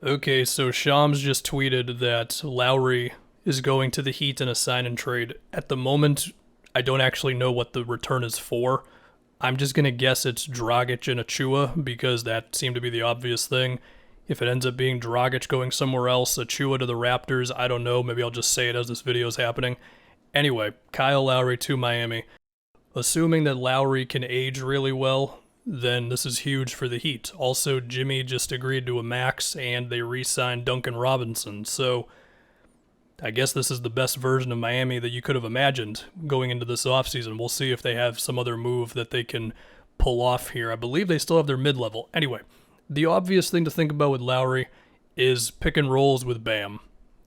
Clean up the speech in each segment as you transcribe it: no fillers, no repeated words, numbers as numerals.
Okay, so Shams just tweeted that Lowry is going to the Heat in a sign and trade. At the moment, I don't actually know what the return is for. I'm just gonna guess it's Dragic and Achua because that seemed to be the obvious thing. If it ends up being Dragic going somewhere else, Achua to the Raptors, I don't know. Maybe I'll just say it as this video is happening. Anyway, Kyle Lowry to Miami. Assuming that Lowry can age really well, then this is huge for the Heat. Also, Jimmy just agreed to a max and they re-signed Duncan Robinson. So I guess this is the best version of Miami that you could have imagined going into this offseason. We'll see if they have some other move that they can pull off here. I believe they still have their mid-level. Anyway, the obvious thing to think about with Lowry is pick and rolls with Bam.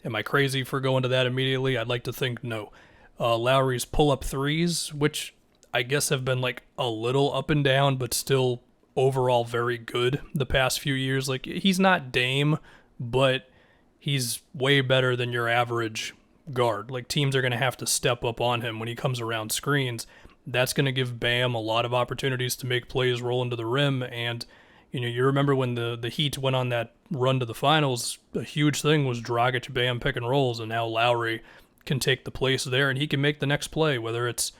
Am I crazy for going to that immediately? I'd like to think no. Lowry's pull-up threes, which I guess have been like a little up and down, but still overall very good the past few years. Like, he's not Dame, but he's way better than your average guard. Like, teams are going to have to step up on him when he comes around screens. That's going to give Bam a lot of opportunities to make plays roll into the rim. And, you remember when the Heat went on that run to the finals, a huge thing was Dragic Bam pick and rolls, and now Lowry can take the place there and he can make the next play, whether it's,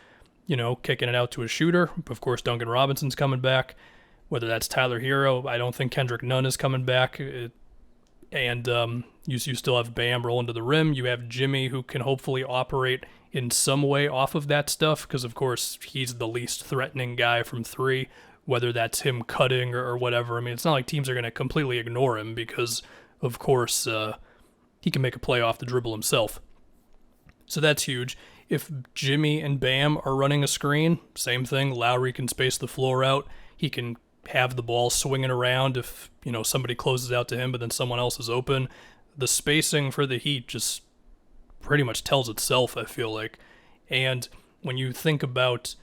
kicking it out to a shooter. Of course, Duncan Robinson's coming back. Whether that's Tyler Hero, I don't think Kendrick Nunn is coming back. You still have Bam rolling to the rim. You have Jimmy, who can hopefully operate in some way off of that stuff, because, of course, he's the least threatening guy from three, whether that's him cutting or whatever. I mean, it's not like teams are going to completely ignore him because, of course, he can make a play off the dribble himself. So that's huge. If Jimmy and Bam are running a screen, same thing. Lowry can space the floor out. He can have the ball swinging around if, somebody closes out to him, but then someone else is open. The spacing for the Heat just pretty much tells itself, I feel like. And when you think about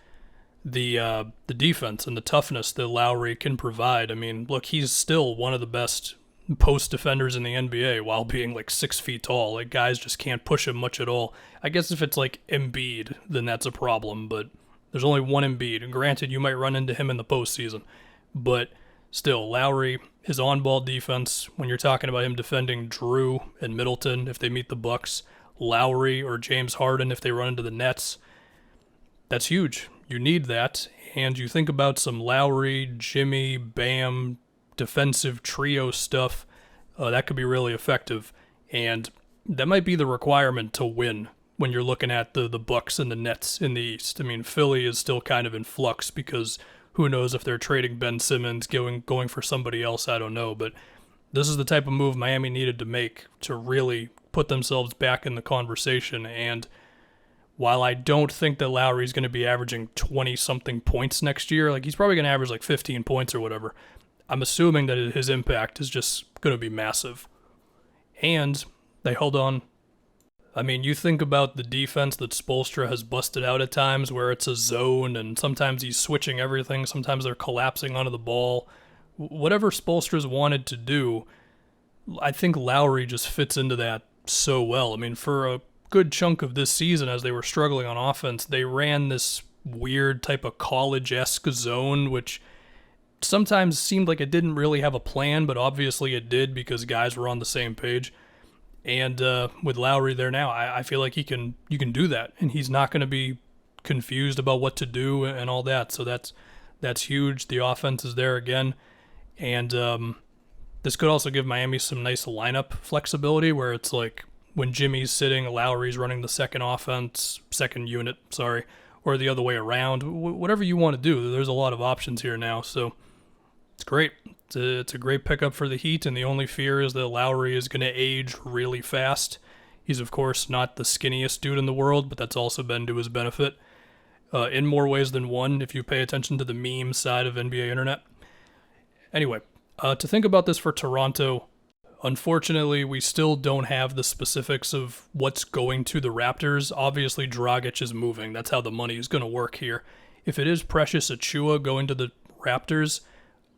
the defense and the toughness that Lowry can provide, I mean, look, he's still one of the best post defenders in the NBA while being like 6 feet tall. Like, guys just can't push him much at all. I guess if it's like Embiid, then that's a problem, but there's only one Embiid. And granted, you might run into him in the postseason, but still, Lowry, his on-ball defense, when you're talking about him defending Drew and Middleton if they meet the Bucks, Lowry or James Harden if they run into the Nets, that's huge. You need that. And you think about some Lowry, Jimmy, Bam, defensive trio stuff, that could be really effective. And that might be the requirement to win when you're looking at the Bucks and the Nets in the East. I mean, Philly is still kind of in flux because who knows if they're trading Ben Simmons, going for somebody else, I don't know. But this is the type of move Miami needed to make to really put themselves back in the conversation. And while I don't think that Lowry's going to be averaging 20-something points next year, like, he's probably going to average like 15 points or whatever, I'm assuming that his impact is just going to be massive. And they held on. I mean, you think about the defense that Spoelstra has busted out at times where it's a zone and sometimes he's switching everything. Sometimes they're collapsing onto the ball. Whatever Spoelstra's wanted to do, I think Lowry just fits into that so well. I mean, for a good chunk of this season as they were struggling on offense, they ran this weird type of college-esque zone, which sometimes seemed like it didn't really have a plan, but obviously it did because guys were on the same page. And with Lowry there now, I feel like you can do that, and he's not going to be confused about what to do and all that. So that's huge. The offense is there again, and this could also give Miami some nice lineup flexibility where it's like when Jimmy's sitting, Lowry's running the second unit, or the other way around. Whatever you want to do, there's a lot of options here now. So it's great. It's a great pickup for the Heat, and the only fear is that Lowry is going to age really fast. He's, of course, not the skinniest dude in the world, but that's also been to his benefit in more ways than one if you pay attention to the meme side of NBA Internet. Anyway, to think about this for Toronto, unfortunately, we still don't have the specifics of what's going to the Raptors. Obviously, Dragic is moving. That's how the money is going to work here. If it is Precious Achua going to the Raptors,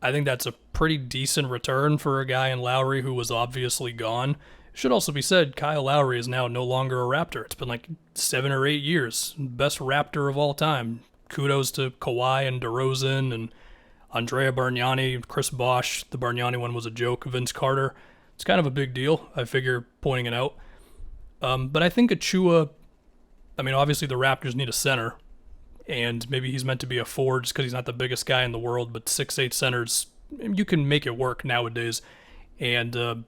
I think that's a pretty decent return for a guy in Lowry who was obviously gone. It should also be said, Kyle Lowry is now no longer a Raptor. It's been like 7 or 8 years. Best Raptor of all time. Kudos to Kawhi and DeRozan and Andrea Bargnani, Chris Bosh. The Bargnani one was a joke. Vince Carter. it's kind of a big deal. I figure pointing it out. But I think Achua, I mean, obviously the Raptors need a center, and maybe he's meant to be a forward just because he's not the biggest guy in the world, but 6'8" centers, you can make it work nowadays. And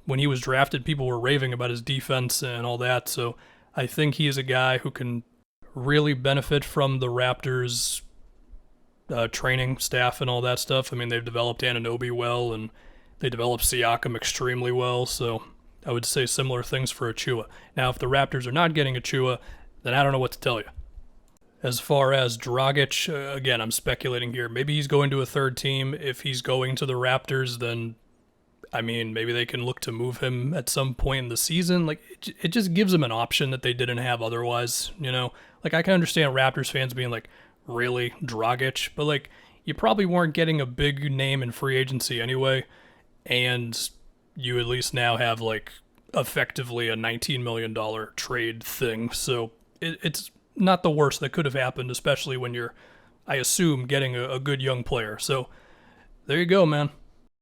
when he was drafted, people were raving about his defense and all that, so I think he is a guy who can really benefit from the Raptors' training staff and all that stuff. I mean, they've developed Anunoby well, and they developed Siakam extremely well, so I would say similar things for Achua. Now, if the Raptors are not getting Achua, then I don't know what to tell you. As far as Dragic, again, I'm speculating here. Maybe he's going to a third team. If he's going to the Raptors, then, I mean, maybe they can look to move him at some point in the season. Like, it just gives them an option that they didn't have otherwise, you know? Like, I can understand Raptors fans being like, really, Dragic? But, like, you probably weren't getting a big name in free agency anyway, and you at least now have, like, effectively a $19 million trade thing. So it's not the worst that could have happened, especially when you're, I assume, getting a good young player. So there you go, man.